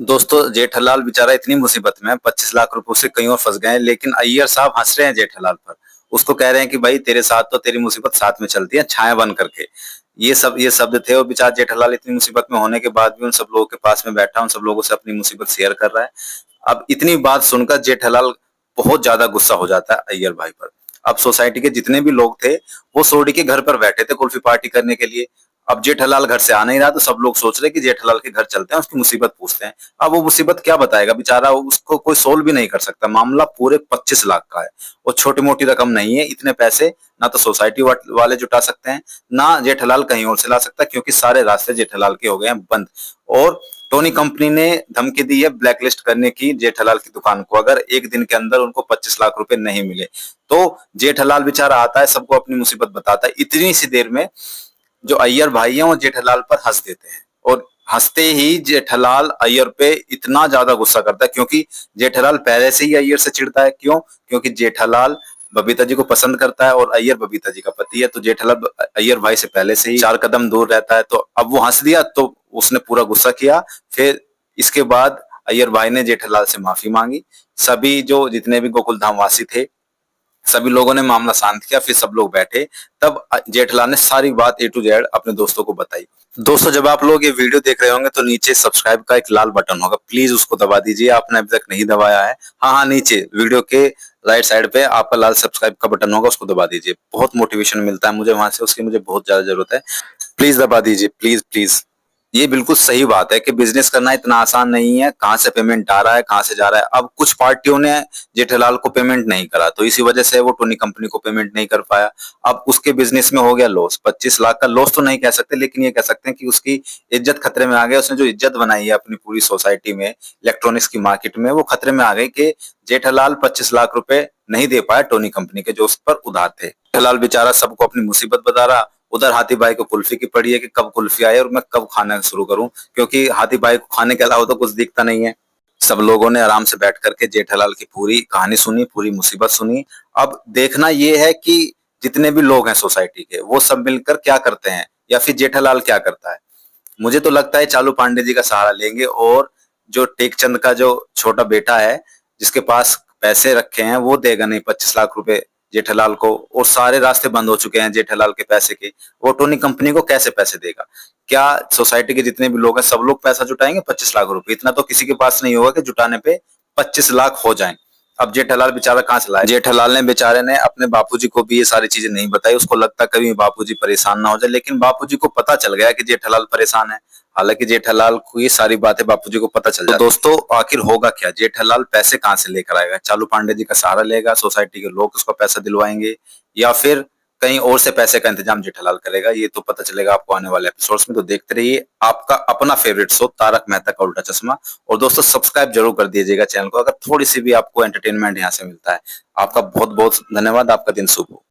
दोस्तों जेठलाल बेचारा इतनी मुसीबत में है, 25 लाख रुपए से कहीं और फंस गए हैं, लेकिन अय्यर साहब हंस रहे हैं जेठलाल पर। उसको कह रहे हैं कि भाई तेरे साथ तो तेरी मुसीबत साथ में चलती है, छाया बन करके। ये शब्द थे और बेचारा जेठलाल इतनी मुसीबत में होने के बाद भी उन सब लोगों के पास में बैठा, उन सब लोगों से अपनी मुसीबत शेयर कर रहा है। अब इतनी बात सुनकर जेठलाल बहुत ज्यादा गुस्सा हो जाता है अय्यर भाई पर। अब सोसाइटी के जितने भी लोग थे वो सोडी के घर पर बैठे थे कुल्फी पार्टी करने के लिए। अब जेठालाल घर से आ नहीं रहा तो सब लोग सोच रहे कि जेठालाल के घर चलते हैं, उसकी मुसीबत पूछते हैं। अब वो मुसीबत क्या बताएगा बेचारा, उसको कोई सोल्व भी नहीं कर सकता। मामला पूरे 25 लाख का है और छोटी मोटी रकम नहीं है। इतने पैसे ना तो सोसाइटी वाले जुटा सकते हैं, ना जेठालाल कहीं और से ला सकता, क्योंकि सारे रास्ते जेठालाल के हो गए हैं बंद। और टोनी कंपनी ने धमकी दी है ब्लैकलिस्ट करने की जेठालाल की दुकान को, अगर एक दिन के अंदर उनको 25 लाख रुपए नहीं मिले तो। जेठालाल बेचारा आता है, सबको अपनी मुसीबत बताता है। इतनी सी देर में जो अय्यर भाई हैं वो जेठालाल पर हंस देते हैं और हंसते ही जेठालाल अय्यर पे इतना ज्यादा गुस्सा करता है, क्योंकि जेठालाल पहले से ही अय्यर से चिढ़ता है। क्यों? क्योंकि जेठालाल बबीता जी को पसंद करता है और अय्यर बबीता जी का पति है, तो जेठालाल अय्यर भाई से पहले से ही 4 कदम दूर रहता है। तो अब वो हंस दिया तो उसने पूरा गुस्सा किया। फिर इसके बाद अय्यर भाई ने जेठालाल से माफी मांगी। सभी जो जितने भी गोकुल धाम वासी थे सभी लोगों ने मामला शांत किया, फिर सब लोग बैठे। तब जेठलाल ने सारी बात ए टू जेड अपने दोस्तों को बताई। दोस्तों जब आप लोग ये वीडियो देख रहे होंगे तो नीचे सब्सक्राइब का एक लाल बटन होगा, प्लीज उसको दबा दीजिए, आपने अभी तक नहीं दबाया है। हाँ हाँ, नीचे वीडियो के राइट साइड पे आपका लाल सब्सक्राइब का बटन होगा, उसको दबा दीजिए। बहुत मोटिवेशन मिलता है मुझे वहां से, उसकी मुझे बहुत ज्यादा जरूरत है। प्लीज दबा दीजिए, प्लीज प्लीज। ये बिल्कुल सही बात है कि बिजनेस करना इतना आसान नहीं है। कहाँ से पेमेंट आ रहा है, कहाँ से जा रहा है। अब कुछ पार्टियों ने जेठालाल को पेमेंट नहीं करा तो इसी वजह से वो टोनी कंपनी को पेमेंट नहीं कर पाया। अब उसके बिजनेस में हो गया लॉस। 25 लाख का लॉस तो नहीं कह सकते, लेकिन ये कह सकते हैं कि उसकी इज्जत खतरे में आ गई। उसने जो इज्जत बनाई है अपनी पूरी सोसाइटी में, इलेक्ट्रॉनिक्स की मार्केट में, वो खतरे में आ गई कि जेठालाल 25 लाख रुपए नहीं दे पाया टोनी कंपनी के जो उस पर उधार थे। जेठालाल बेचारा सबको अपनी मुसीबत बता रहा। उधर हाथी भाई को कुल्फी की पड़ी है कि कब कुल्फी आए और मैं कब खाना शुरू करूं, क्योंकि हाथी भाई को खाने के अलावा तो कुछ दिखता नहीं है। सब लोगों ने आराम से बैठ करके जेठालाल की पूरी कहानी सुनी, पूरी मुसीबत सुनी। अब देखना यह है कि जितने भी लोग हैं सोसाइटी के वो सब मिलकर क्या करते हैं या फिर जेठालाल क्या करता है। मुझे तो लगता है चालू पांडे जी का सहारा लेंगे और जो टेकचंद का जो छोटा बेटा है जिसके पास पैसे रखे हैं वो देगा नहीं 25 लाख रुपए जेठालाल को। और सारे रास्ते बंद हो चुके हैं जेठालाल के पैसे के। वो टोनी कंपनी को कैसे पैसे देगा? क्या सोसाइटी के जितने भी लोग हैं सब लोग पैसा जुटाएंगे 25 लाख रुपए? इतना तो किसी के पास नहीं होगा कि जुटाने पे 25 लाख हो जाएं। अब जेठालाल बेचारा कहाँ से लाए? जेठालाल ने बेचारे ने अपने बापूजी को भी ये सारी चीजें नहीं बताई। उसको लगता कभी बापूजी परेशान ना हो जाए, लेकिन बापूजी को पता चल गया कि जेठालाल परेशान है। हालांकि जेठालाल को ये सारी बातें बापूजी को पता चल जाती। तो दोस्तों आखिर होगा क्या? जेठालाल पैसे कहाँ से लेकर आएगा? चालू पांडे जी का सहारा लेगा, सोसाइटी के लोग उसको पैसा दिलवाएंगे, या फिर कहीं और से पैसे का इंतजाम जेठालाल करेगा? ये तो पता चलेगा आपको आने वाले एपिसोड्स में। तो देखते रहिए आपका अपना फेवरेट शो तारक मेहता का उल्टा चश्मा। और दोस्तों सब्सक्राइब जरूर कर दीजिएगा चैनल को अगर थोड़ी सी भी आपको एंटरटेनमेंट यहाँ से मिलता है। आपका बहुत बहुत धन्यवाद। आपका दिन शुभ हो।